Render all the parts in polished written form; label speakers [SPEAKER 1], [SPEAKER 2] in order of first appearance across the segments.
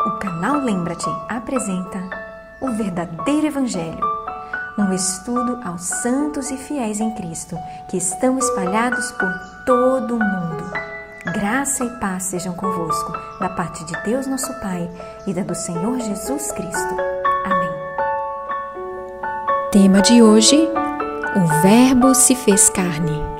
[SPEAKER 1] O canal Lembra-te apresenta o verdadeiro Evangelho, um estudo aos santos e fiéis em Cristo que estão espalhados por todo o mundo. Graça e paz sejam convosco, da parte de Deus nosso Pai e da do Senhor Jesus Cristo. Amém.
[SPEAKER 2] Tema de hoje: o Verbo se fez carne.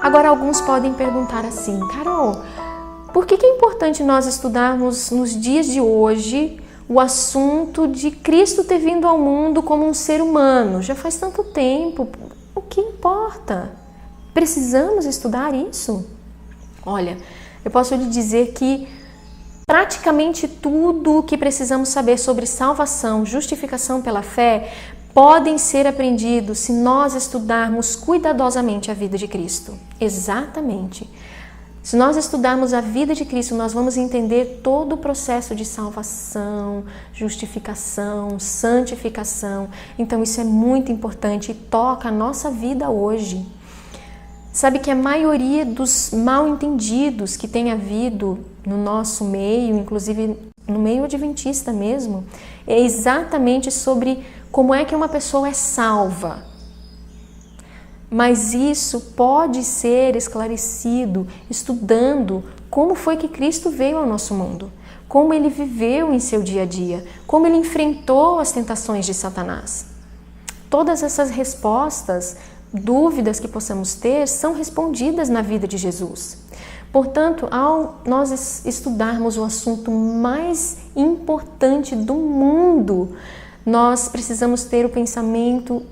[SPEAKER 3] Agora alguns podem perguntar assim: Carol, por que é importante nós estudarmos nos dias de hoje o assunto de Cristo ter vindo ao mundo como um ser humano? Já faz tanto tempo, o que importa? Precisamos estudar isso? Olha, eu posso lhe dizer que praticamente tudo o que precisamos saber sobre salvação, justificação pela fé, podem ser aprendidos se nós estudarmos cuidadosamente a vida de Cristo. Exatamente. Se nós estudarmos a vida de Cristo, nós vamos entender todo o processo de salvação, justificação, santificação. Então isso é muito importante e toca a nossa vida hoje. Sabe que a maioria dos mal-entendidos que tem havido no nosso meio, inclusive no meio adventista mesmo, é exatamente sobre como é que uma pessoa é salva. Mas isso pode ser esclarecido estudando como foi que Cristo veio ao nosso mundo, como ele viveu em seu dia a dia, como ele enfrentou as tentações de Satanás. Todas essas respostas, dúvidas que possamos ter, são respondidas na vida de Jesus. Portanto, ao nós estudarmos o assunto mais importante do mundo, nós precisamos ter o pensamento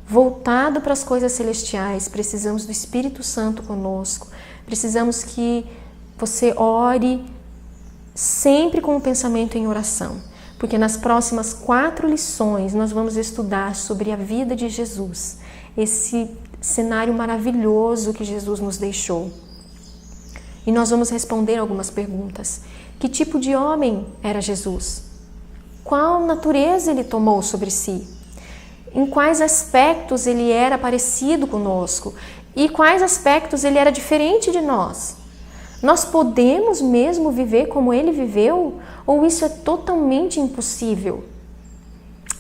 [SPEAKER 3] voltado para as coisas celestiais, precisamos do Espírito Santo conosco, precisamos que você ore sempre com o pensamento em oração, porque nas próximas 4 lições nós vamos estudar sobre a vida de Jesus, esse cenário maravilhoso que Jesus nos deixou. E nós vamos responder algumas perguntas. Que tipo de homem era Jesus? Qual natureza ele tomou sobre si? Em quais aspectos ele era parecido conosco e quais aspectos ele era diferente de nós. Nós podemos mesmo viver como ele viveu ou isso é totalmente impossível?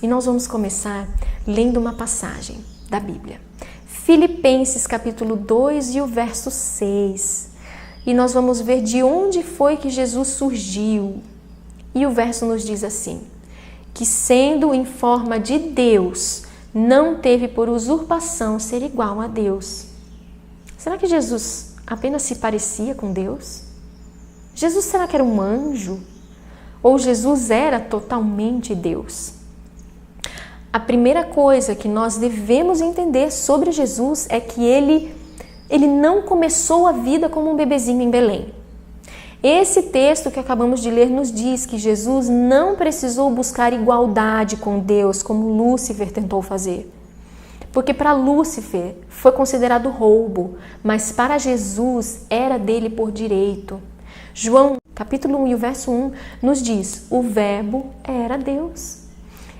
[SPEAKER 3] E nós vamos começar lendo uma passagem da Bíblia. Filipenses capítulo 2 e o verso 6. E nós vamos ver de onde foi que Jesus surgiu. E o verso nos diz assim: que sendo em forma de Deus, não teve por usurpação ser igual a Deus. Será que Jesus apenas se parecia com Deus? Jesus será que era um anjo? Ou Jesus era totalmente Deus? A primeira coisa que nós devemos entender sobre Jesus é que ele não começou a vida como um bebezinho em Belém. Esse texto que acabamos de ler nos diz que Jesus não precisou buscar igualdade com Deus, como Lúcifer tentou fazer. Porque para Lúcifer foi considerado roubo, mas para Jesus era dele por direito. João, capítulo 1 e o verso 1, nos diz: o Verbo era Deus.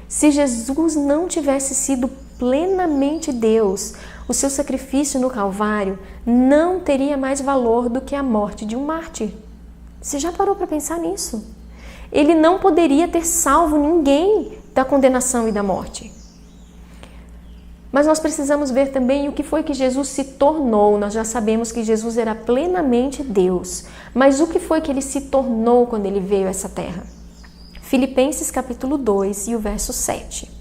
[SPEAKER 3] Se Jesus não tivesse sido plenamente Deus, o seu sacrifício no Calvário não teria mais valor do que a morte de um mártir. Você já parou para pensar nisso? Ele não poderia ter salvo ninguém da condenação e da morte. Mas nós precisamos ver também o que foi que Jesus se tornou. Nós já sabemos que Jesus era plenamente Deus. Mas o que foi que ele se tornou quando ele veio a essa terra? Filipenses capítulo 2 e o verso 7.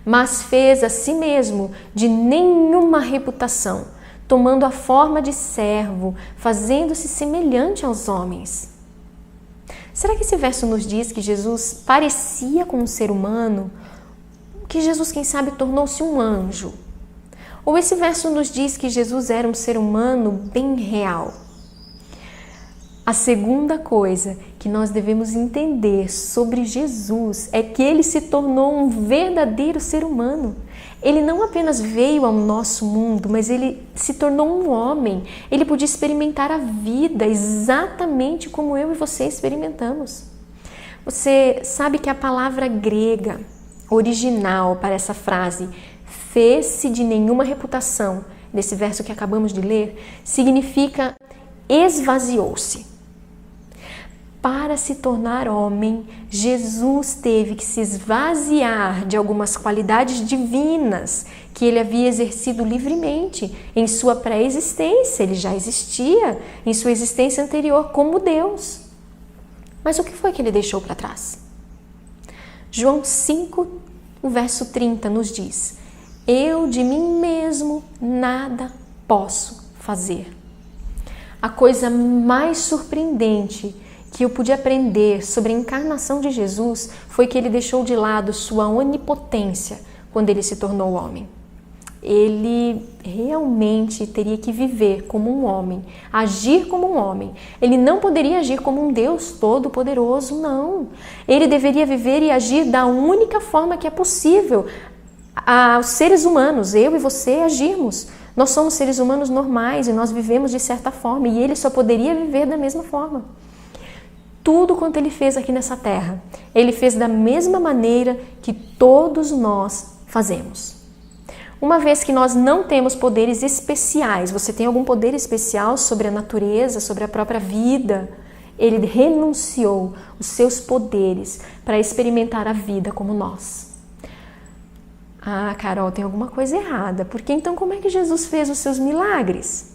[SPEAKER 3] Mas fez a si mesmo de nenhuma reputação, tomando a forma de servo, fazendo-se semelhante aos homens. Será que esse verso nos diz que Jesus parecia com um ser humano? Que Jesus, quem sabe, tornou-se um anjo? Ou esse verso nos diz que Jesus era um ser humano bem real? A segunda coisa que nós devemos entender sobre Jesus é que ele se tornou um verdadeiro ser humano. Ele não apenas veio ao nosso mundo, mas ele se tornou um homem. Ele podia experimentar a vida exatamente como eu e você experimentamos. Você sabe que a palavra grega original para essa frase, fez-se de nenhuma reputação, desse verso que acabamos de ler, significa esvaziou-se. Para se tornar homem, Jesus teve que se esvaziar de algumas qualidades divinas que ele havia exercido livremente em sua pré-existência. Ele já existia em sua existência anterior como Deus. Mas o que foi que ele deixou para trás? João 5, o verso 30 nos diz: eu de mim mesmo nada posso fazer. A coisa mais surpreendente que eu pude aprender sobre a encarnação de Jesus foi que ele deixou de lado sua onipotência quando ele se tornou homem. Ele realmente teria que viver como um homem, agir como um homem. Ele não poderia agir como um Deus todo-poderoso, não. Ele deveria viver e agir da única forma que é possível aos seres humanos, eu e você, agirmos. Nós somos seres humanos normais e nós vivemos de certa forma, e ele só poderia viver da mesma forma. Tudo quanto ele fez aqui nessa terra, ele fez da mesma maneira que todos nós fazemos. Uma vez que nós não temos poderes especiais, você tem algum poder especial sobre a natureza, sobre a própria vida? Ele renunciou os seus poderes para experimentar a vida como nós. Ah, Carol, tem alguma coisa errada, porque então como é que Jesus fez os seus milagres?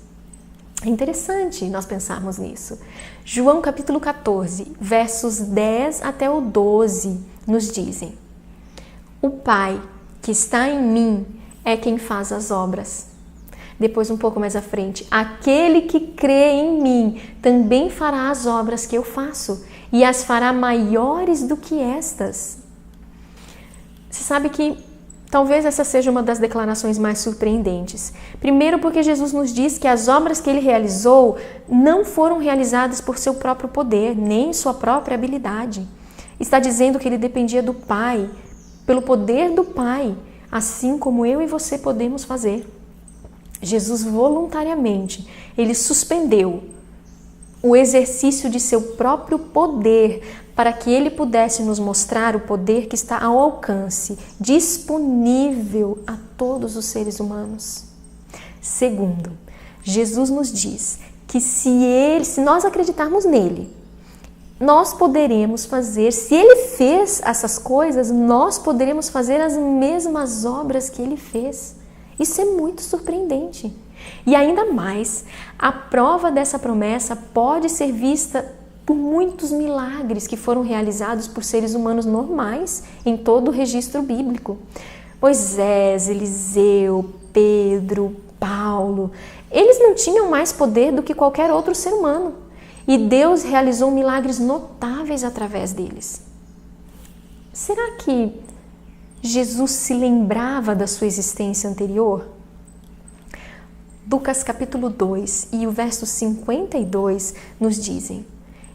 [SPEAKER 3] É interessante nós pensarmos nisso. João capítulo 14, versos 10 até o 12, nos dizem: o Pai que está em mim é quem faz as obras. Depois, um pouco mais à frente: aquele que crê em mim também fará as obras que eu faço, e as fará maiores do que estas. Você sabe que talvez essa seja uma das declarações mais surpreendentes. Primeiro, porque Jesus nos diz que as obras que ele realizou não foram realizadas por seu próprio poder, nem sua própria habilidade. Está dizendo que ele dependia do Pai, pelo poder do Pai, assim como eu e você podemos fazer. Jesus voluntariamente, ele suspendeu o exercício de seu próprio poder para que ele pudesse nos mostrar o poder que está ao alcance, disponível a todos os seres humanos. Segundo, Jesus nos diz que se nós acreditarmos nele, nós poderemos fazer, se ele fez essas coisas, nós poderemos fazer as mesmas obras que ele fez. Isso é muito surpreendente. E ainda mais, a prova dessa promessa pode ser vista por muitos milagres que foram realizados por seres humanos normais em todo o registro bíblico. Moisés, Eliseu, Pedro, Paulo, eles não tinham mais poder do que qualquer outro ser humano. E Deus realizou milagres notáveis através deles. Será que Jesus se lembrava da sua existência anterior? Lucas capítulo 2 e o verso 52 nos dizem: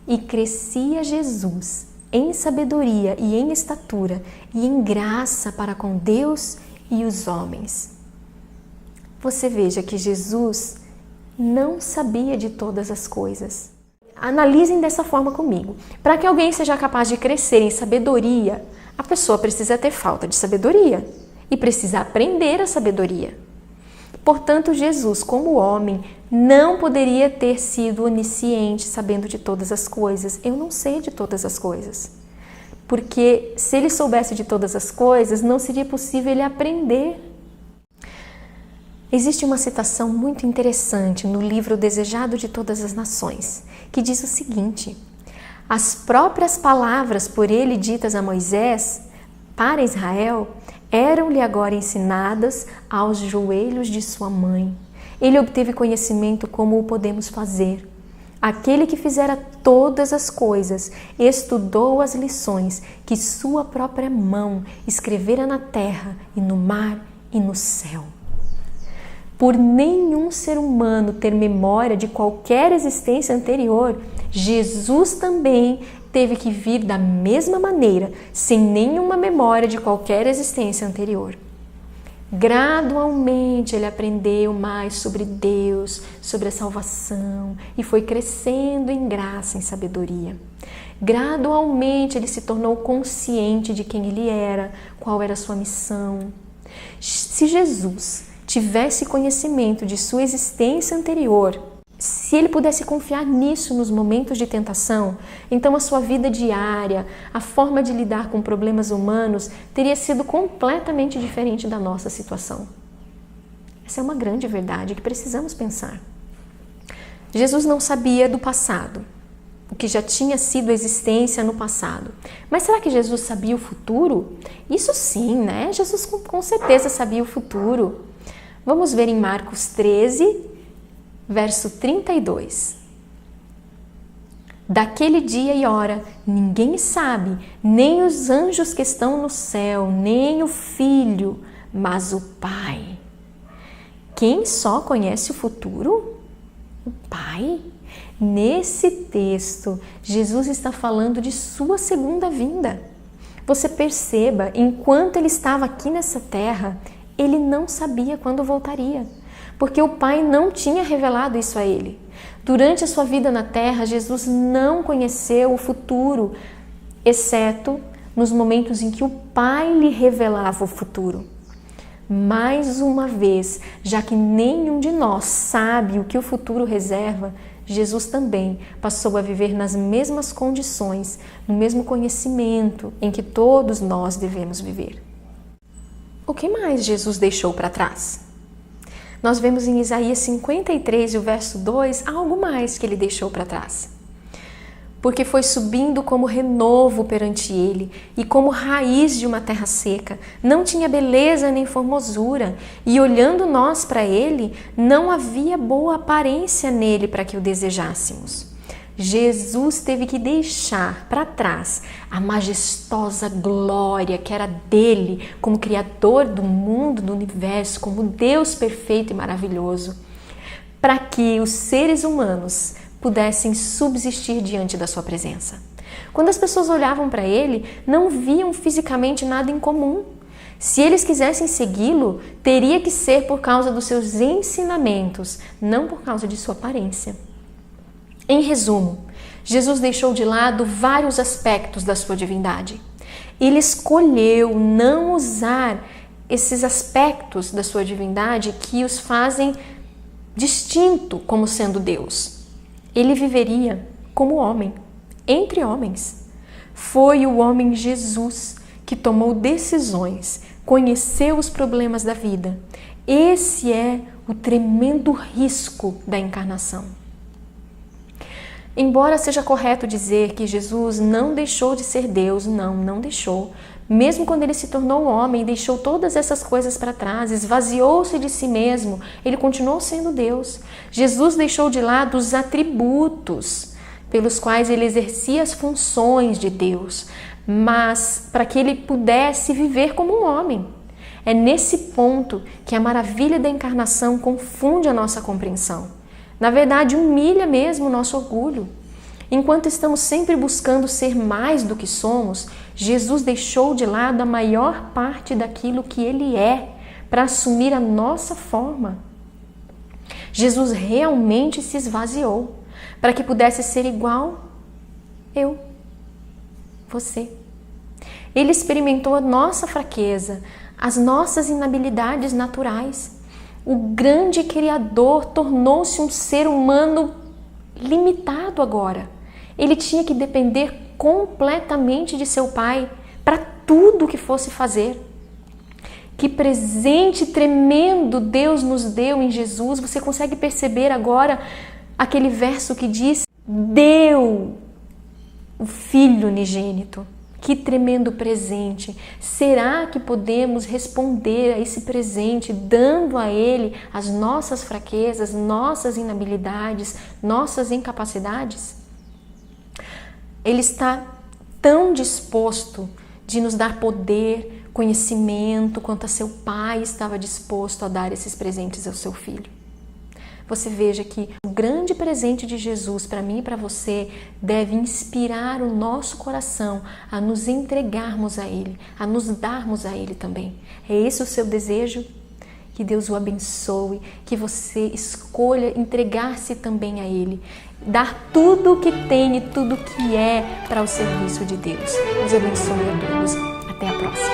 [SPEAKER 3] e crescia Jesus em sabedoria e em estatura e em graça para com Deus e os homens. Você veja que Jesus não sabia de todas as coisas. Analisem dessa forma comigo. Para que alguém seja capaz de crescer em sabedoria, a pessoa precisa ter falta de sabedoria e precisa aprender a sabedoria. Portanto, Jesus, como homem, não poderia ter sido onisciente, sabendo de todas as coisas. Eu não sei de todas as coisas. Porque se ele soubesse de todas as coisas, não seria possível ele aprender. Existe uma citação muito interessante no livro Desejado de Todas as Nações, que diz o seguinte: as próprias palavras por ele ditas a Moisés, para Israel, eram-lhe agora ensinadas aos joelhos de sua mãe. Ele obteve conhecimento como o podemos fazer. Aquele que fizera todas as coisas, estudou as lições que sua própria mão escrevera na terra e no mar e no céu. Por nenhum ser humano ter memória de qualquer existência anterior, Jesus também teve que vir da mesma maneira, sem nenhuma memória de qualquer existência anterior. Gradualmente ele aprendeu mais sobre Deus, sobre a salvação e foi crescendo em graça, em sabedoria. Gradualmente ele se tornou consciente de quem ele era, qual era a sua missão. Se Jesus, tivesse conhecimento de sua existência anterior, se ele pudesse confiar nisso nos momentos de tentação, então a sua vida diária, a forma de lidar com problemas humanos teria sido completamente diferente da nossa situação. Essa é uma grande verdade que precisamos pensar. Jesus não sabia do passado, o que já tinha sido a existência no passado. Mas será que Jesus sabia o futuro? Isso sim, né? Jesus com certeza sabia o futuro. Vamos ver em Marcos 13, verso 32. Daquele dia e hora, ninguém sabe, nem os anjos que estão no céu, nem o Filho, mas o Pai. Quem só conhece o futuro? O Pai. Nesse texto, Jesus está falando de sua segunda vinda. Você perceba, enquanto ele estava aqui nessa terra, ele não sabia quando voltaria, porque o Pai não tinha revelado isso a ele. Durante a sua vida na terra, Jesus não conheceu o futuro, exceto nos momentos em que o Pai lhe revelava o futuro. Mais uma vez, já que nenhum de nós sabe o que o futuro reserva, Jesus também passou a viver nas mesmas condições, no mesmo conhecimento em que todos nós devemos viver. O que mais Jesus deixou para trás? Nós vemos em Isaías 53, o verso 2, algo mais que ele deixou para trás. Porque foi subindo como renovo perante ele, e como raiz de uma terra seca, não tinha beleza nem formosura, e olhando nós para ele, não havia boa aparência nele para que o desejássemos. Jesus teve que deixar para trás a majestosa glória que era dele como Criador do mundo, do universo, como Deus perfeito e maravilhoso, para que os seres humanos pudessem subsistir diante da sua presença. Quando as pessoas olhavam para ele, não viam fisicamente nada em comum. Se eles quisessem segui-lo, teria que ser por causa dos seus ensinamentos, não por causa de sua aparência. Em resumo, Jesus deixou de lado vários aspectos da sua divindade. Ele escolheu não usar esses aspectos da sua divindade que os fazem distinto como sendo Deus. Ele viveria como homem, entre homens. Foi o homem Jesus que tomou decisões, conheceu os problemas da vida. Esse é o tremendo risco da encarnação. Embora seja correto dizer que Jesus não deixou de ser Deus, não deixou. Mesmo quando ele se tornou homem e deixou todas essas coisas para trás, esvaziou-se de si mesmo, ele continuou sendo Deus. Jesus deixou de lado os atributos pelos quais ele exercia as funções de Deus, mas para que ele pudesse viver como um homem. É nesse ponto que a maravilha da encarnação confunde a nossa compreensão. Na verdade, humilha mesmo o nosso orgulho. Enquanto estamos sempre buscando ser mais do que somos, Jesus deixou de lado a maior parte daquilo que ele é para assumir a nossa forma. Jesus realmente se esvaziou para que pudesse ser igual eu, você. Ele experimentou a nossa fraqueza, as nossas inabilidades naturais. O grande Criador tornou-se um ser humano limitado agora. Ele tinha que depender completamente de seu Pai para tudo o que fosse fazer. Que presente tremendo Deus nos deu em Jesus. Você consegue perceber agora aquele verso que diz: deu o Filho unigênito. Que tremendo presente! Será que podemos responder a esse presente dando a Ele as nossas fraquezas, nossas inabilidades, nossas incapacidades? Ele está tão disposto de nos dar poder, conhecimento, quanto a seu Pai estava disposto a dar esses presentes ao seu Filho. Você veja que o grande presente de Jesus para mim e para você deve inspirar o nosso coração a nos entregarmos a Ele, a nos darmos a Ele também. É esse o seu desejo? Que Deus o abençoe, que você escolha entregar-se também a Ele, dar tudo o que tem e tudo o que é para o serviço de Deus. Deus abençoe a todos. Até a próxima.